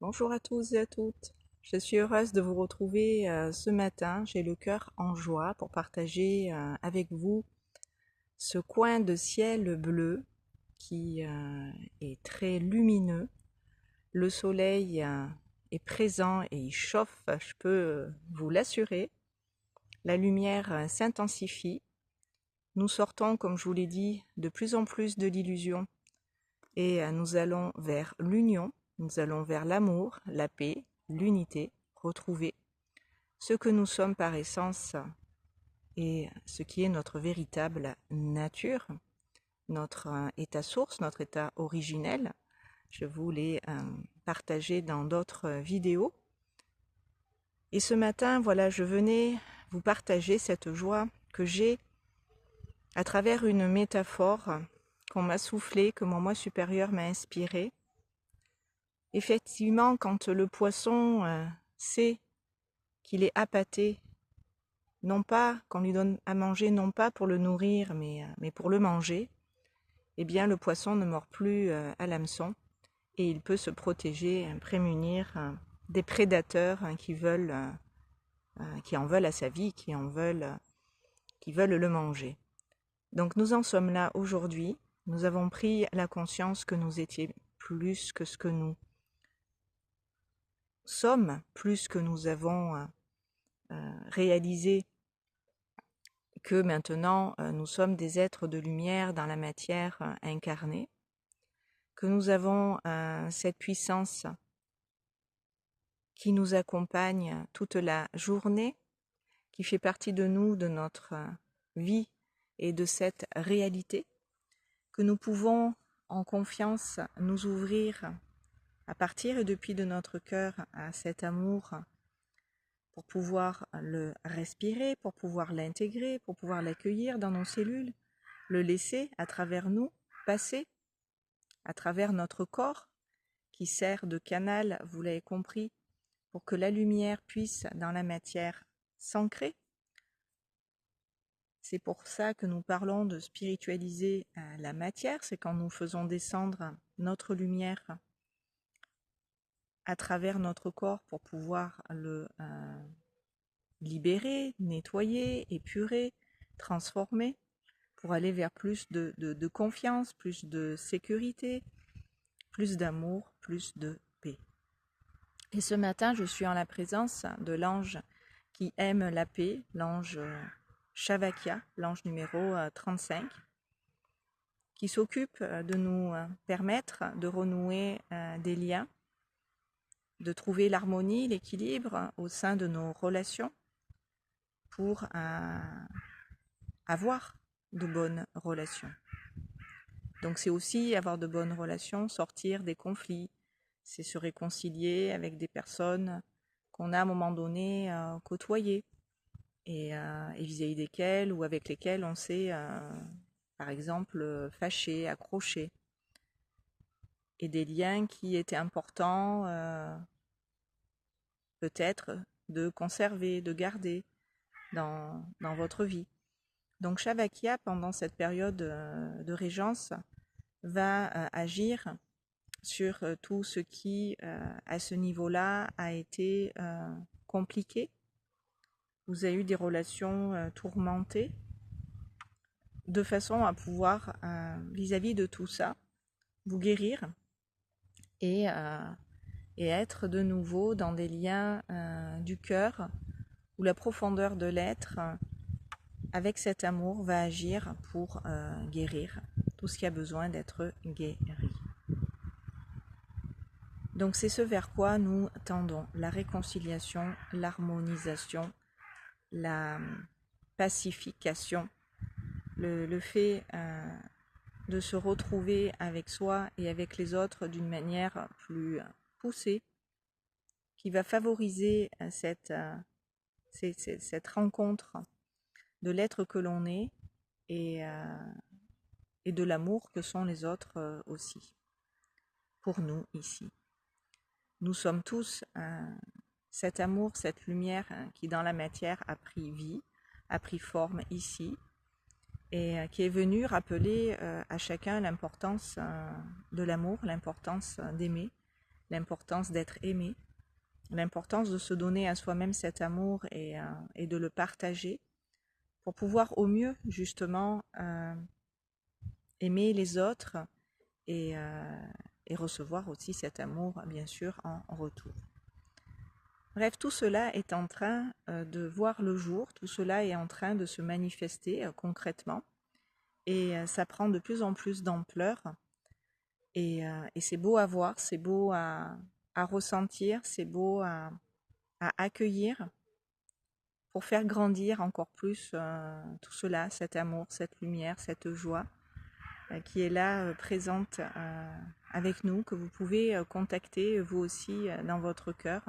Bonjour à tous et à toutes. Je suis heureuse de vous retrouver ce matin. J'ai le cœur en joie pour partager avec vous ce coin de ciel bleu qui est très lumineux. Le soleil est présent et il chauffe, je peux vous l'assurer. La lumière s'intensifie. Nous sortons, comme je vous l'ai dit, de plus en plus de l'illusion et nous allons vers l'union. Nous allons vers l'amour, la paix, l'unité, retrouver ce que nous sommes par essence et ce qui est notre véritable nature, notre état source, notre état originel. Je vous l'ai partagé dans d'autres vidéos. Et ce matin, voilà, je venais vous partager cette joie que j'ai à travers une métaphore qu'on m'a soufflée, que mon moi supérieur m'a inspirée. Effectivement, quand le poisson sait qu'il est appâté, non pas qu'on lui donne à manger, non pas pour le nourrir, mais pour le manger, eh bien le poisson ne mord plus à l'hameçon et il peut se protéger, prémunir des prédateurs qui en veulent à sa vie, qui veulent le manger. Donc nous en sommes là aujourd'hui. Nous avons pris la conscience que nous étions plus que ce que nous sommes, plus que nous avons réalisé que maintenant nous sommes des êtres de lumière dans la matière incarnée, que nous avons cette puissance qui nous accompagne toute la journée, qui fait partie de nous, de notre vie et de cette réalité, que nous pouvons en confiance nous ouvrir à partir et depuis de notre cœur à cet amour pour pouvoir le respirer, pour pouvoir l'intégrer, pour pouvoir l'accueillir dans nos cellules, le laisser à travers nous passer, à travers notre corps qui sert de canal, vous l'avez compris, pour que la lumière puisse dans la matière s'ancrer. C'est pour ça que nous parlons de spiritualiser la matière, c'est quand nous faisons descendre notre lumière à travers notre corps pour pouvoir le libérer, nettoyer, épurer, transformer, pour aller vers plus de confiance, plus de sécurité, plus d'amour, plus de paix. Et ce matin, je suis en la présence de l'ange qui aime la paix, l'ange Shavakya, l'ange numéro 35, qui s'occupe de nous permettre de renouer des liens, de trouver l'harmonie, l'équilibre au sein de nos relations pour avoir de bonnes relations. Donc c'est aussi avoir de bonnes relations, sortir des conflits, c'est se réconcilier avec des personnes qu'on a à un moment donné côtoyées et vis-à-vis desquelles ou avec lesquelles on s'est par exemple fâché, accroché. Et des liens qui étaient importants peut-être de conserver, de garder dans votre vie. Donc Shavakya, pendant cette période de régence, va agir sur tout ce qui, à ce niveau-là, a été compliqué. Vous avez eu des relations tourmentées, de façon à pouvoir, vis-à-vis de tout ça, vous guérir et être de nouveau dans des liens du cœur où la profondeur de l'être, avec cet amour, va agir pour guérir tout ce qui a besoin d'être guéri. Donc c'est ce vers quoi nous tendons, la réconciliation, l'harmonisation, la pacification, le fait de se retrouver avec soi et avec les autres d'une manière plus poussée, qui va favoriser cette rencontre de l'être que l'on est et de l'amour que sont les autres aussi, pour nous ici. Nous sommes tous cet amour, cette lumière qui dans la matière a pris vie, a pris forme ici, et qui est venu rappeler à chacun l'importance de l'amour, l'importance d'aimer, l'importance d'être aimé, l'importance de se donner à soi-même cet amour et de le partager pour pouvoir au mieux justement aimer les autres et, euh, et recevoir aussi cet amour bien sûr en retour. Bref, tout cela est en train de voir le jour, tout cela est en train de se manifester concrètement et ça prend de plus en plus d'ampleur et c'est beau à voir, c'est beau à ressentir, c'est beau à accueillir pour faire grandir encore plus tout cela, cet amour, cette lumière, cette joie qui est là présente avec nous, que vous pouvez contacter vous aussi dans votre cœur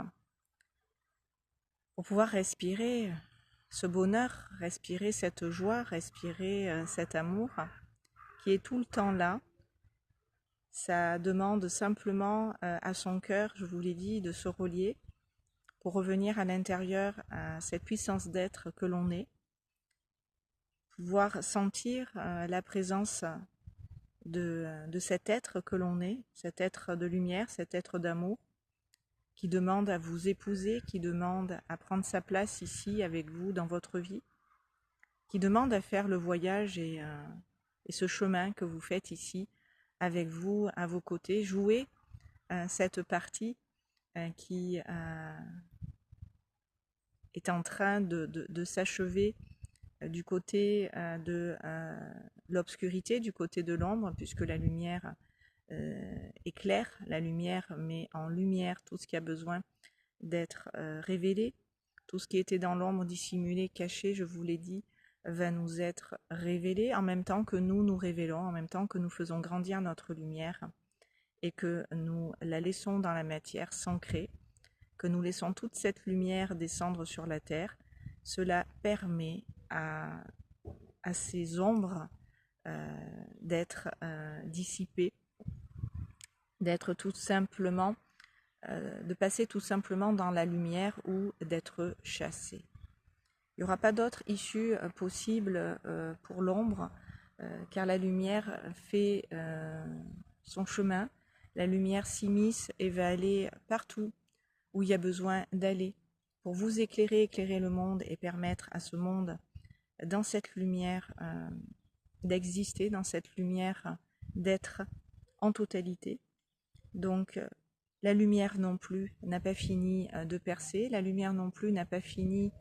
pour pouvoir respirer ce bonheur, respirer cette joie, respirer cet amour qui est tout le temps là. Ça demande simplement à son cœur, je vous l'ai dit, de se relier pour revenir à l'intérieur à cette puissance d'être que l'on est, pouvoir sentir la présence de cet être que l'on est, cet être de lumière, cet être d'amour, qui demande à vous épouser, qui demande à prendre sa place ici avec vous dans votre vie, qui demande à faire le voyage et ce chemin que vous faites ici avec vous, à vos côtés, jouer cette partie qui est en train de s'achever du côté de l'obscurité, du côté de l'ombre, puisque la lumière éclaire, la lumière met en lumière tout ce qui a besoin d'être révélé. Tout ce qui était dans l'ombre, dissimulé, caché, je vous l'ai dit, va nous être révélé en même temps que nous nous révélons, en même temps que nous faisons grandir notre lumière et que nous la laissons dans la matière s'ancrer, que nous laissons toute cette lumière descendre sur la terre. Cela permet à ces ombres d'être dissipées, d'être tout simplement, de passer tout simplement dans la lumière ou d'être chassées. Il n'y aura pas d'autre issue possible pour l'ombre, car la lumière fait son chemin, la lumière s'immisce et va aller partout où il y a besoin d'aller pour vous éclairer, éclairer le monde et permettre à ce monde, dans cette lumière, d'exister, dans cette lumière, d'être en totalité. Donc, la lumière non plus n'a pas fini de percer, la lumière non plus n'a pas fini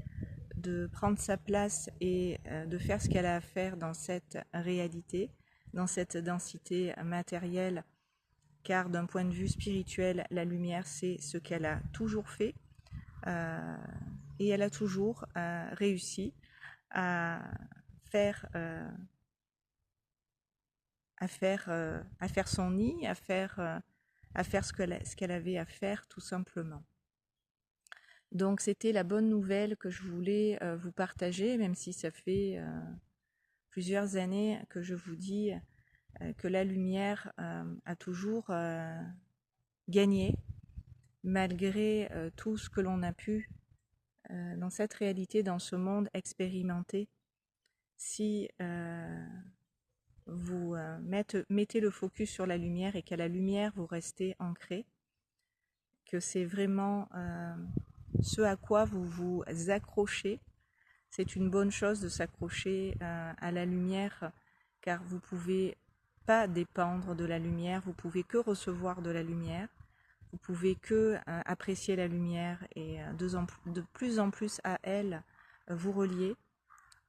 de prendre sa place et de faire ce qu'elle a à faire dans cette réalité, dans cette densité matérielle, car d'un point de vue spirituel, la lumière, c'est ce qu'elle a toujours fait et elle a toujours réussi à faire son nid, à faire ce qu'elle avait à faire tout simplement. Donc c'était la bonne nouvelle que je voulais vous partager, même si ça fait plusieurs années que je vous dis que la lumière a toujours gagné, malgré tout ce que l'on a pu dans cette réalité, dans ce monde expérimenté. Si vous mettez le focus sur la lumière et qu'à la lumière vous restez ancré, que c'est vraiment ce à quoi vous vous accrochez. C'est une bonne chose de s'accrocher à la lumière, car vous ne pouvez pas dépendre de la lumière, vous ne pouvez que recevoir de la lumière, vous ne pouvez que apprécier la lumière et de plus en plus à elle vous relier.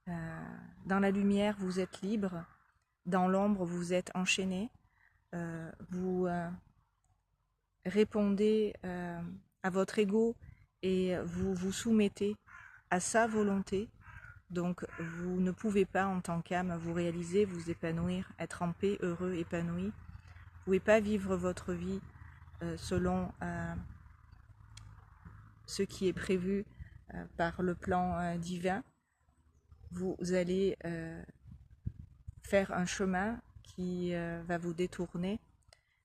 Dans la lumière, vous êtes libre, dans l'ombre, vous êtes enchaîné, vous répondez à votre ego et vous vous soumettez à sa volonté. Donc vous ne pouvez pas en tant qu'âme vous réaliser, vous épanouir, être en paix, heureux, épanoui. Vous ne pouvez pas vivre votre vie selon ce qui est prévu par le plan divin. Vous allez faire un chemin qui va vous détourner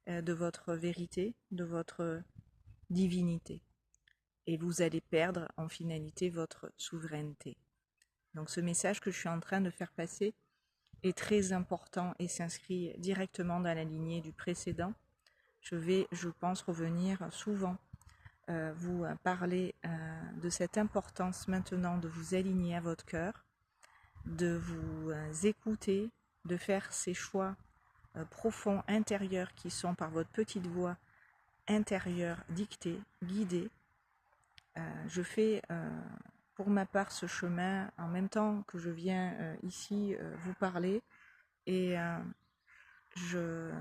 de votre vérité, de votre divinité. Et vous allez perdre en finalité votre souveraineté. Donc ce message que je suis en train de faire passer est très important et s'inscrit directement dans la lignée du précédent. Je vais, je pense, revenir souvent vous parler de cette importance maintenant de vous aligner à votre cœur, de vous écouter, de faire ces choix profonds, intérieurs, qui sont par votre petite voix intérieure dictée, guidée. Je fais pour ma part ce chemin en même temps que je viens ici vous parler, et je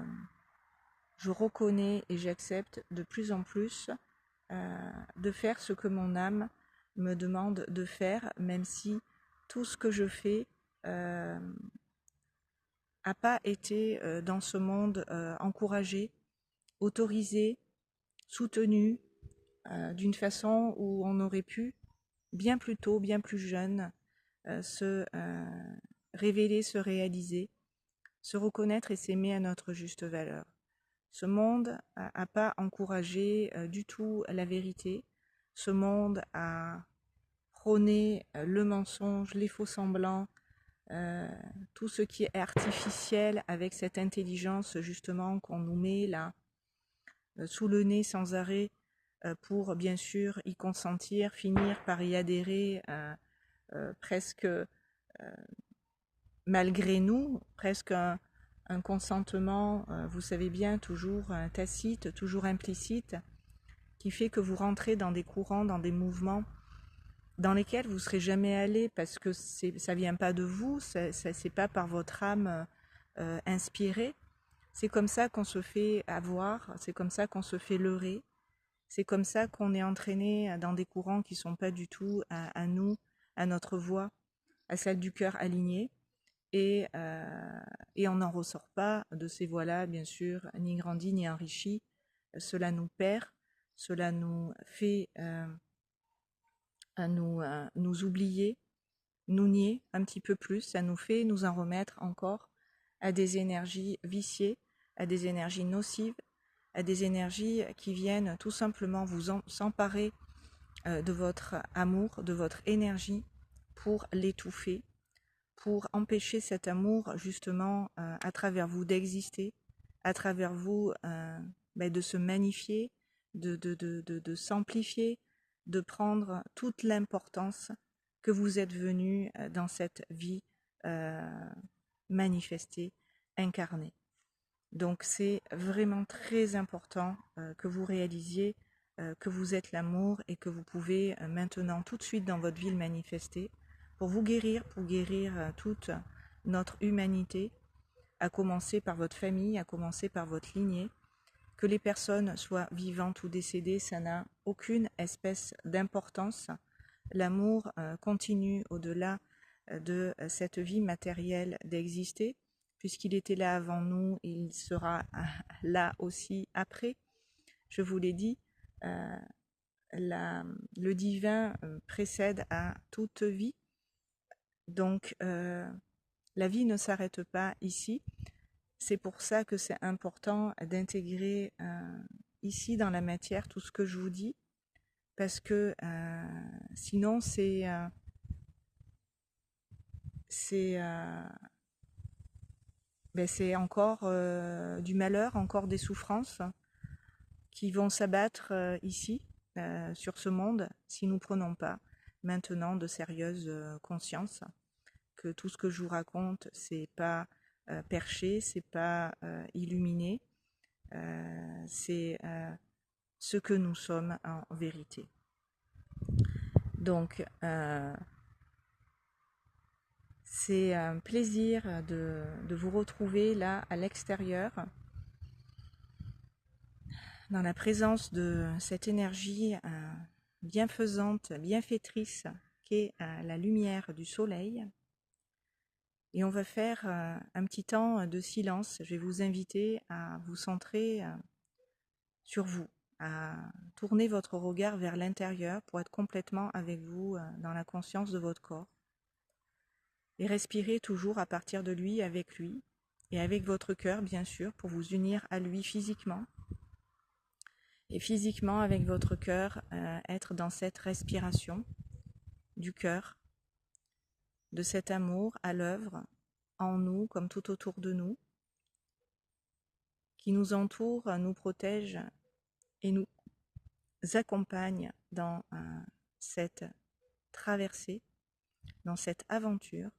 reconnais et j'accepte de plus en plus de faire ce que mon âme me demande de faire, même si tout ce que je fais n'a pas été dans ce monde encouragé, autorisé, soutenu d'une façon où on aurait pu, bien plus tôt, bien plus jeune, se révéler, se réaliser, se reconnaître et s'aimer à notre juste valeur. Ce monde n'a pas encouragé du tout la vérité. Ce monde a prôné le mensonge, les faux-semblants, tout ce qui est artificiel, avec cette intelligence justement qu'on nous met là, sous le nez sans arrêt, pour bien sûr y consentir, finir par y adhérer presque malgré nous, presque un consentement, vous savez bien, toujours tacite, toujours implicite, qui fait que vous rentrez dans des courants, dans des mouvements dans lesquels vous ne serez jamais allé, parce que ça vient pas de vous, c'est pas par votre âme inspirée. C'est comme ça qu'on se fait avoir, c'est comme ça qu'on se fait leurrer, c'est comme ça qu'on est entraîné dans des courants qui sont pas du tout à nous, à notre voix, à celle du cœur aligné. Et on n'en ressort pas de ces voies-là, bien sûr, ni grandi ni enrichi. Cela nous perd, cela nous fait nous oublier, nous nier un petit peu plus, ça nous fait nous en remettre encore à des énergies viciées, à des énergies nocives, à des énergies qui viennent tout simplement vous s'emparer de votre amour, de votre énergie, pour l'étouffer, pour empêcher cet amour justement à travers vous d'exister, à travers vous de se magnifier, de s'amplifier, de prendre toute l'importance que vous êtes venu dans cette vie manifester, incarner. Donc c'est vraiment très important que vous réalisiez que vous êtes l'amour, et que vous pouvez maintenant tout de suite dans votre vie le manifester pour vous guérir, pour guérir toute notre humanité, à commencer par votre famille, à commencer par votre lignée. Que les personnes soient vivantes ou décédées, ça n'a aucune espèce d'importance. L'amour continue au-delà de cette vie matérielle d'exister, puisqu'il était là avant nous, et il sera là aussi après. Je vous l'ai dit, le divin précède à toute vie. Donc, la vie ne s'arrête pas ici. C'est pour ça que c'est important d'intégrer ici dans la matière tout ce que je vous dis, parce que sinon c'est encore du malheur, encore des souffrances qui vont s'abattre ici, sur ce monde, si nous ne prenons pas maintenant de sérieuses consciences, que tout ce que je vous raconte, c'est pas perché, c'est pas illuminé, c'est ce que nous sommes en vérité. Donc, c'est un plaisir de vous retrouver là à l'extérieur, dans la présence de cette énergie bienfaisante, bienfaitrice, qu'est la lumière du soleil. Et on va faire un petit temps de silence. Je vais vous inviter à vous centrer sur vous, à tourner votre regard vers l'intérieur pour être complètement avec vous dans la conscience de votre corps. Et respirer toujours à partir de lui, avec lui, et avec votre cœur bien sûr, pour vous unir à lui physiquement. Et physiquement, avec votre cœur, être dans cette respiration du cœur, de cet amour à l'œuvre, en nous comme tout autour de nous, qui nous entoure, nous protège et nous accompagne dans cette traversée, dans cette aventure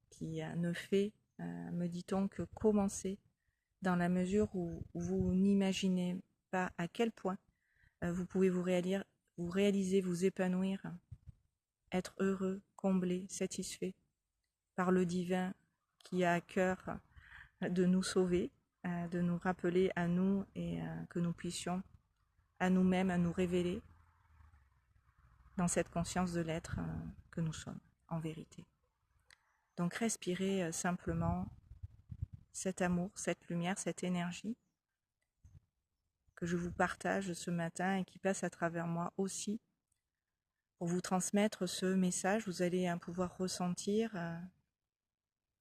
qui ne fait, me dit-on, que commencer, dans la mesure où vous n'imaginez pas à quel point vous pouvez vous réaliser, vous épanouir, être heureux, comblé, satisfait par le divin qui a à cœur de nous sauver, de nous rappeler à nous et que nous puissions à nous-mêmes à nous révéler dans cette conscience de l'être que nous sommes en vérité. Donc respirez simplement cet amour, cette lumière, cette énergie que je vous partage ce matin et qui passe à travers moi aussi pour vous transmettre ce message. Vous allez pouvoir ressentir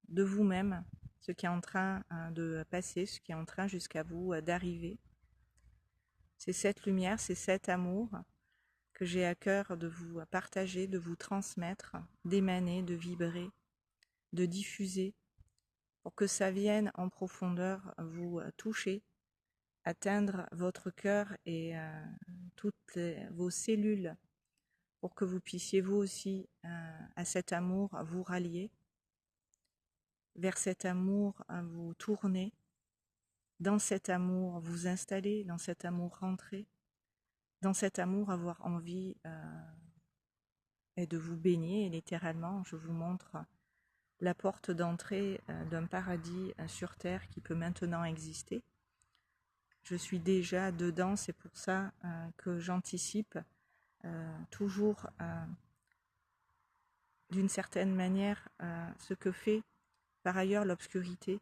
de vous-même ce qui est en train de passer, ce qui est en train jusqu'à vous d'arriver. C'est cette lumière, c'est cet amour que j'ai à cœur de vous partager, de vous transmettre, d'émaner, de vibrer, de diffuser, pour que ça vienne en profondeur vous toucher, atteindre votre cœur et toutes vos cellules, pour que vous puissiez vous aussi à cet amour vous rallier, vers cet amour vous tourner, dans cet amour vous installer, dans cet amour rentrer, dans cet amour avoir envie et de vous baigner. Et littéralement, je vous montre la porte d'entrée d'un paradis sur terre qui peut maintenant exister. Je suis déjà dedans, c'est pour ça que j'anticipe toujours d'une certaine manière ce que fait par ailleurs l'obscurité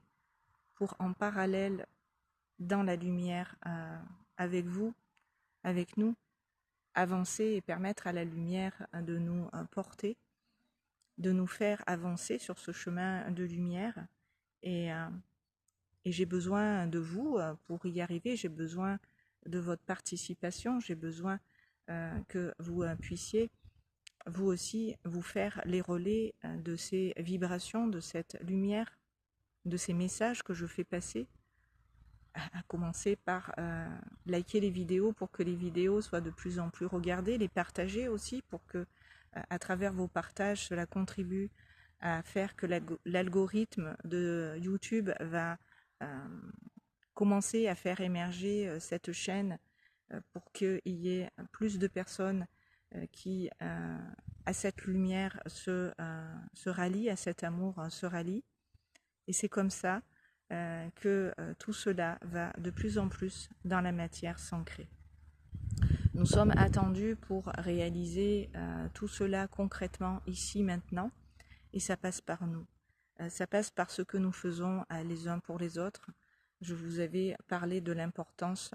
pour en parallèle dans la lumière avec vous, avec nous, avancer et permettre à la lumière de nous porter, de nous faire avancer sur ce chemin de lumière. Et j'ai besoin de vous pour y arriver, j'ai besoin de votre participation, j'ai besoin que vous puissiez vous aussi vous faire les relais de ces vibrations, de cette lumière, de ces messages que je fais passer, à commencer par liker les vidéos pour que les vidéos soient de plus en plus regardées, les partager aussi pour que à travers vos partages cela contribue à faire que l'algorithme de YouTube va commencer à faire émerger cette chaîne pour qu'il y ait plus de personnes qui à cette lumière se rallient, à cet amour se rallient. Et c'est comme ça que tout cela va de plus en plus dans la matière s'ancrer. Nous sommes attendus pour réaliser tout cela concrètement ici maintenant, et ça passe par nous. Ça passe par ce que nous faisons les uns pour les autres. Je vous avais parlé de l'importance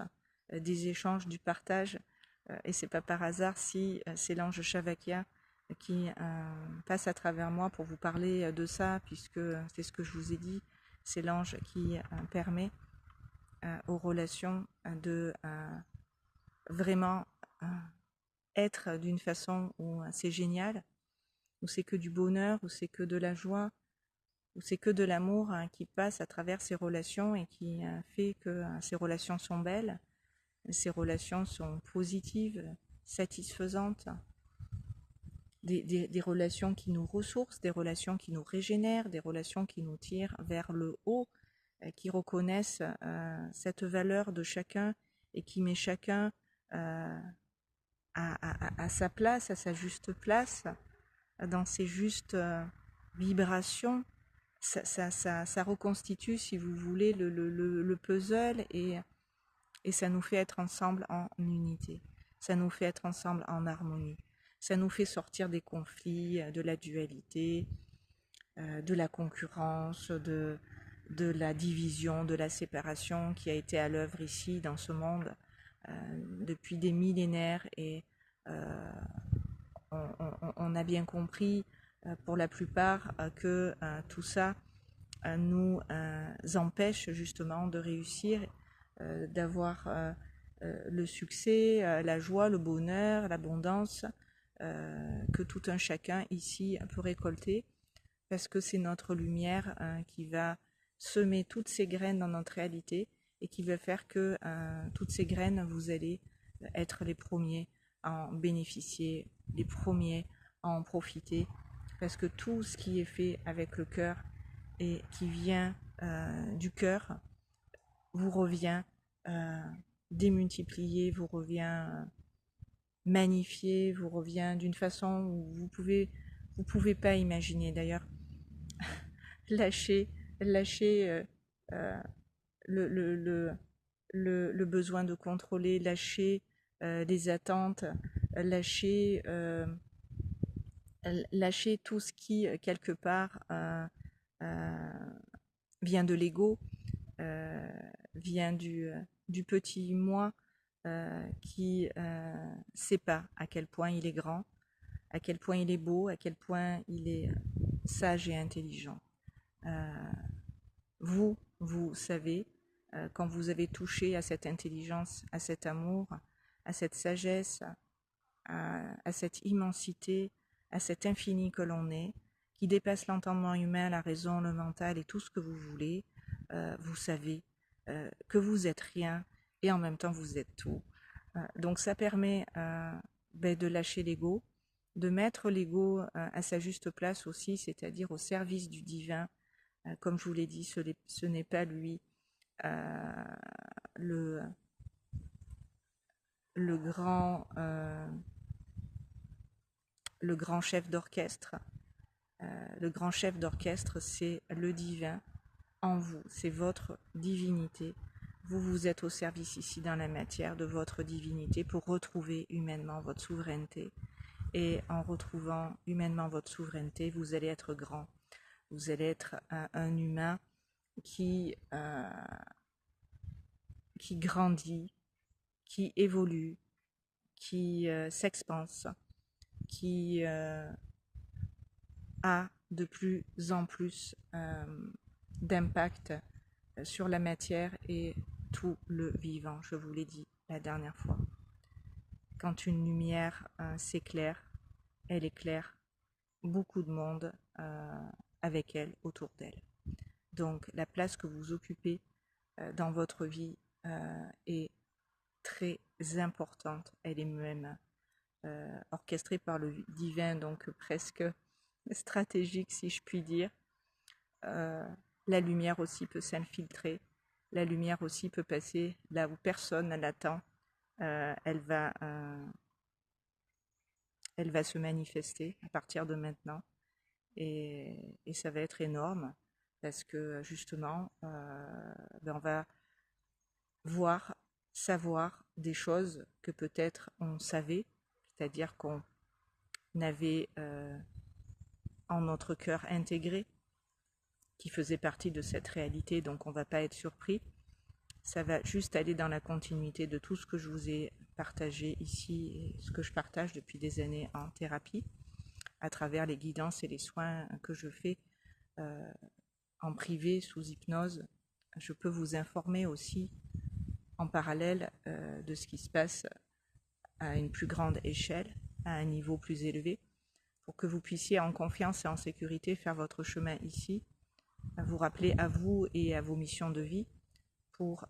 des échanges, du partage, et c'est pas par hasard si c'est l'ange Shavakia qui passe à travers moi pour vous parler de ça, puisque c'est ce que je vous ai dit, c'est l'ange qui permet aux relations de vraiment être d'une façon où c'est génial, où c'est que du bonheur, où c'est que de la joie, où c'est que de l'amour qui passe à travers ces relations et qui fait que ces relations sont belles, ces relations sont positives, satisfaisantes, des relations qui nous ressourcent, des relations qui nous régénèrent, des relations qui nous tirent vers le haut, qui reconnaissent cette valeur de chacun et qui met chacun à sa place, à sa juste place, dans ses justes vibrations. Ça reconstitue, si vous voulez, le puzzle et ça nous fait être ensemble en unité. Ça nous fait être ensemble en harmonie. Ça nous fait sortir des conflits, de la dualité, de la concurrence, de la division, de la séparation qui a été à l'œuvre ici dans ce monde depuis des millénaires. Et on a bien compris pour la plupart que tout ça nous empêche justement de réussir, d'avoir le succès, la joie, le bonheur, l'abondance que tout un chacun ici peut récolter, parce que c'est notre lumière qui va semer toutes ces graines dans notre réalité et qui va faire que toutes ces graines, vous allez être les premiers à en bénéficier, les premiers à en profiter, parce que tout ce qui est fait avec le cœur et qui vient du cœur vous revient démultiplié, vous revient magnifié, vous revient d'une façon où vous pouvez pas imaginer. D'ailleurs, lâcher euh, le, le, le, le besoin de contrôler, lâcher les attentes, lâcher, lâcher tout ce qui, quelque part, vient de l'ego, vient du petit moi qui sait pas à quel point il est grand, à quel point il est beau, à quel point il est sage et intelligent. Vous savez, quand vous avez touché à cette intelligence, à cet amour, à cette sagesse, à cette immensité, à cet infini que l'on est, qui dépasse l'entendement humain, la raison, le mental et tout ce que vous voulez, vous savez que vous êtes rien et en même temps vous êtes tout. Donc ça permet de lâcher l'ego, de mettre l'ego à sa juste place aussi, c'est-à-dire au service du divin. Comme je vous l'ai dit, ce n'est pas lui le, le grand chef d'orchestre. Le grand chef d'orchestre, c'est le divin en vous, c'est votre divinité. Vous êtes au service ici dans la matière de votre divinité pour retrouver humainement votre souveraineté. Et en retrouvant humainement votre souveraineté, vous allez être grand. Vous allez être un humain qui grandit, qui évolue, qui s'expanse, qui a de plus en plus d'impact sur la matière et tout le vivant, je vous l'ai dit la dernière fois. Quand une lumière s'éclaire, elle éclaire beaucoup de monde avec elle, autour d'elle. Donc la place que vous occupez dans votre vie est très importante. Elle est même orchestrée par le divin, donc presque stratégique si je puis dire. La lumière aussi peut s'infiltrer. La lumière aussi peut passer là où personne ne l'attend. Elle va se manifester à partir de maintenant. Et ça va être énorme parce que justement, on va voir, savoir des choses que peut-être on savait, c'est-à-dire qu'on avait en notre cœur intégré, qui faisait partie de cette réalité, donc on ne va pas être surpris. Ça va juste aller dans la continuité de tout ce que je vous ai partagé ici et ce que je partage depuis des années en thérapie, à travers les guidances et les soins que je fais en privé, sous hypnose. Je peux vous informer aussi en parallèle de ce qui se passe à une plus grande échelle, à un niveau plus élevé, pour que vous puissiez en confiance et en sécurité faire votre chemin ici, vous rappeler à vous et à vos missions de vie, pour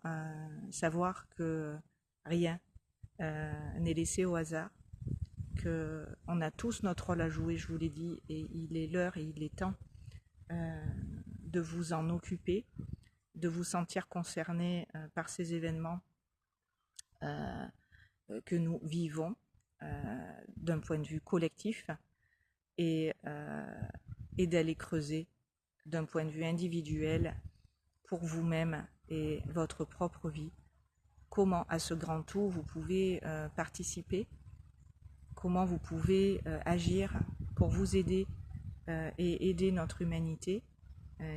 savoir que rien n'est laissé au hasard, qu'on a tous notre rôle à jouer, je vous l'ai dit, et il est l'heure et il est temps de vous en occuper, de vous sentir concerné par ces événements que nous vivons d'un point de vue collectif et d'aller creuser d'un point de vue individuel pour vous-même et votre propre vie. Comment à ce grand tout vous pouvez participer, comment vous pouvez agir pour vous aider et aider notre humanité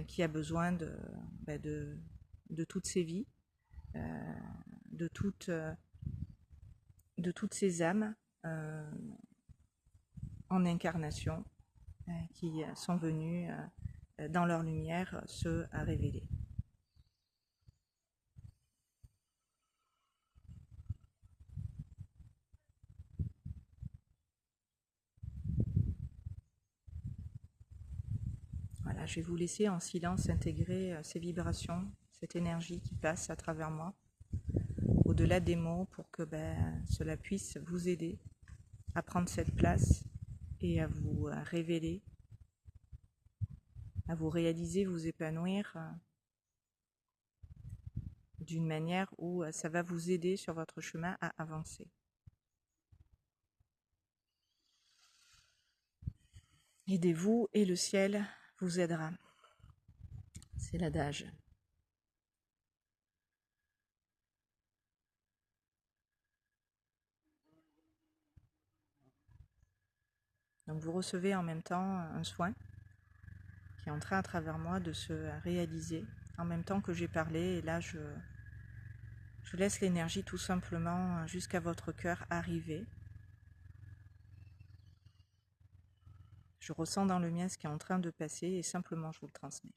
qui a besoin de toutes ces vies, de toutes ces âmes en incarnation qui sont venues dans leur lumière se révéler. Voilà. Voilà, je vais vous laisser en silence intégrer ces vibrations, cette énergie qui passe à travers moi, au-delà des mots, pour que cela puisse vous aider à prendre cette place et à vous révéler, à vous réaliser, vous épanouir d'une manière où ça va vous aider sur votre chemin à avancer. Aidez-vous et le ciel vous aidera. C'est l'adage. Donc vous recevez en même temps un soin qui est en train à travers moi de se réaliser en même temps que j'ai parlé. Et là, je laisse l'énergie tout simplement jusqu'à votre cœur arriver. Je ressens dans le mien ce qui est en train de passer et simplement je vous le transmets.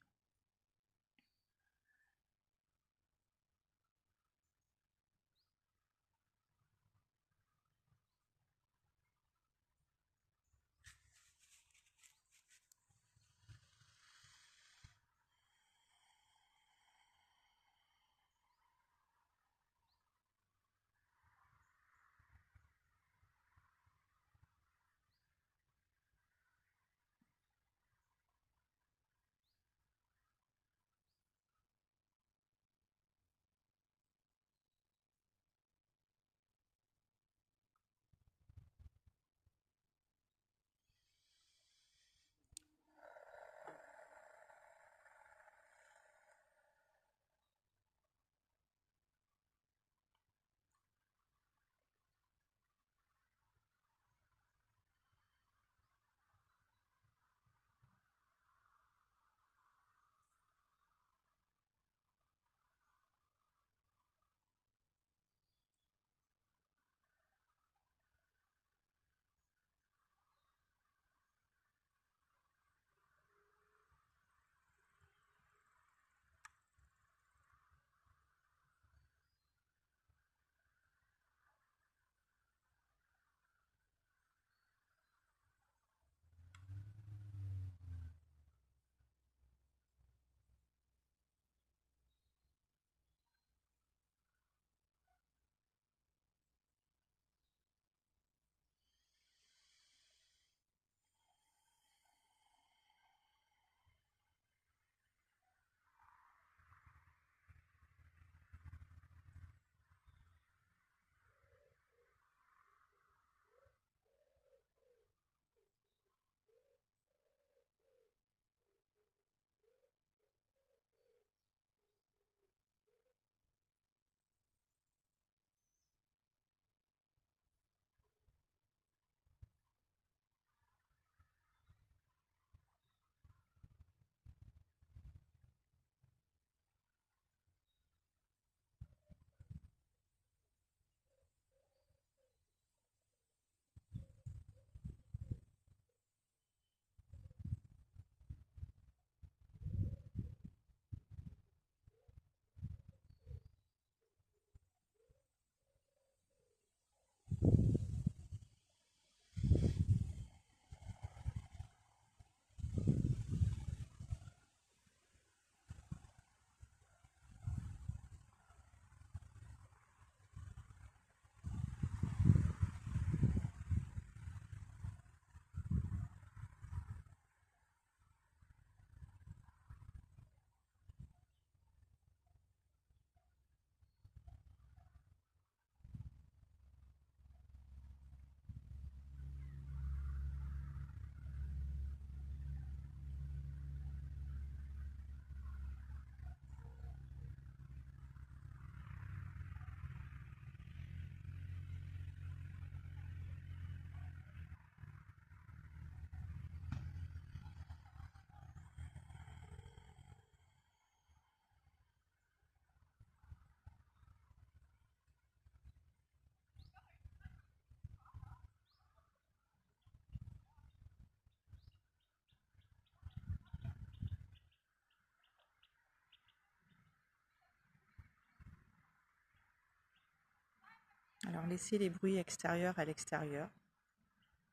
Alors laissez les bruits extérieurs à l'extérieur.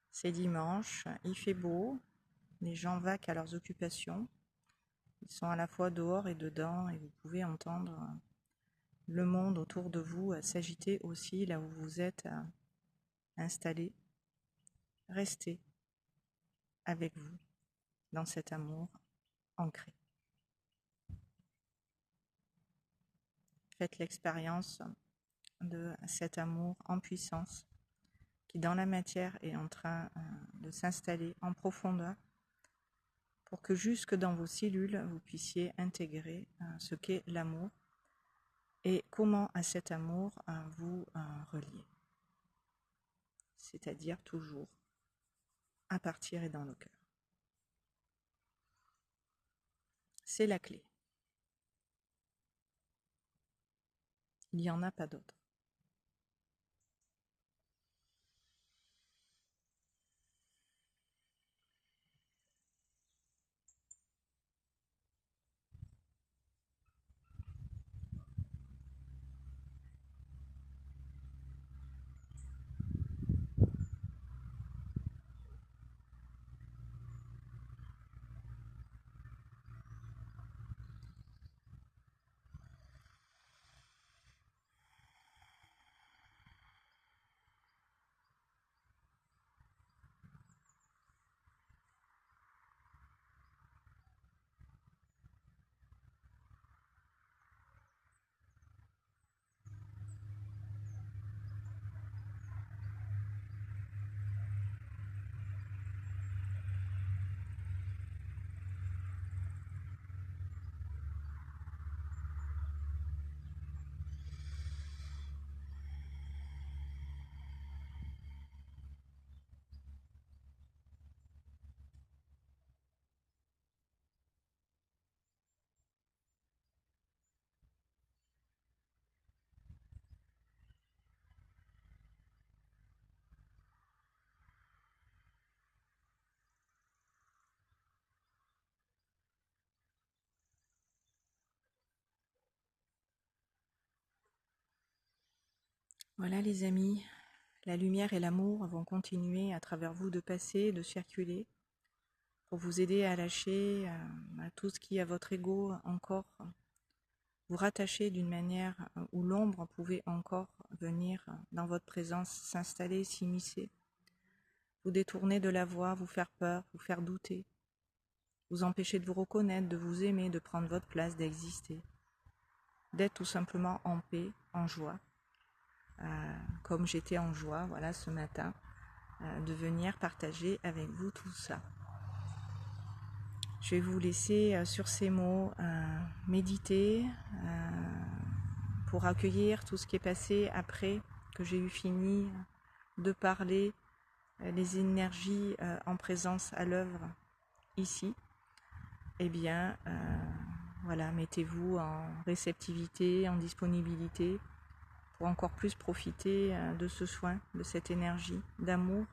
C'est dimanche, il fait beau, les gens vaquent à leurs occupations. Ils sont à la fois dehors et dedans et vous pouvez entendre le monde autour de vous s'agiter aussi là où vous êtes installé. Restez avec vous dans cet amour ancré. Faites l'expérience de cet amour en puissance qui dans la matière est en train de s'installer en profondeur pour que jusque dans vos cellules vous puissiez intégrer ce qu'est l'amour et comment à cet amour vous relier. C'est-à-dire toujours à partir et dans le cœur. C'est la clé. Il n'y en a pas d'autre. Voilà les amis, la lumière et l'amour vont continuer à travers vous de passer, de circuler, pour vous aider à lâcher à tout ce qui à votre ego encore vous rattacher d'une manière où l'ombre pouvait encore venir dans votre présence, s'installer, s'immiscer, vous détourner de la voie, vous faire peur, vous faire douter, vous empêcher de vous reconnaître, de vous aimer, de prendre votre place, d'exister, d'être tout simplement en paix, en joie, comme j'étais en joie, voilà, ce matin, de venir partager avec vous tout ça. Je vais vous laisser sur ces mots méditer pour accueillir tout ce qui est passé après que j'ai eu fini de parler, les énergies en présence à l'œuvre ici. Eh bien, voilà, mettez-vous en réceptivité, en disponibilité pour encore plus profiter de ce soin, de cette énergie d'amour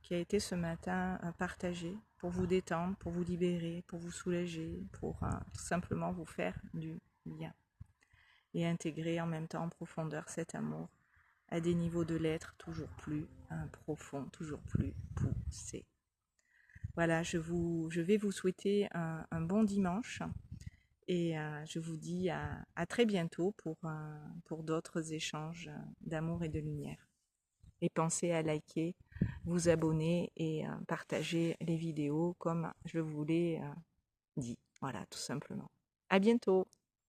qui a été ce matin partagée pour vous détendre, pour vous libérer, pour vous soulager, pour tout simplement vous faire du bien et intégrer en même temps en profondeur cet amour à des niveaux de l'être toujours plus profonds, toujours plus poussés. Voilà, je vais vous souhaiter un bon dimanche et je vous dis à très bientôt pour d'autres échanges d'amour et de lumière. Et pensez à liker, vous abonner et partager les vidéos comme je vous l'ai dit. Voilà, tout simplement. À bientôt!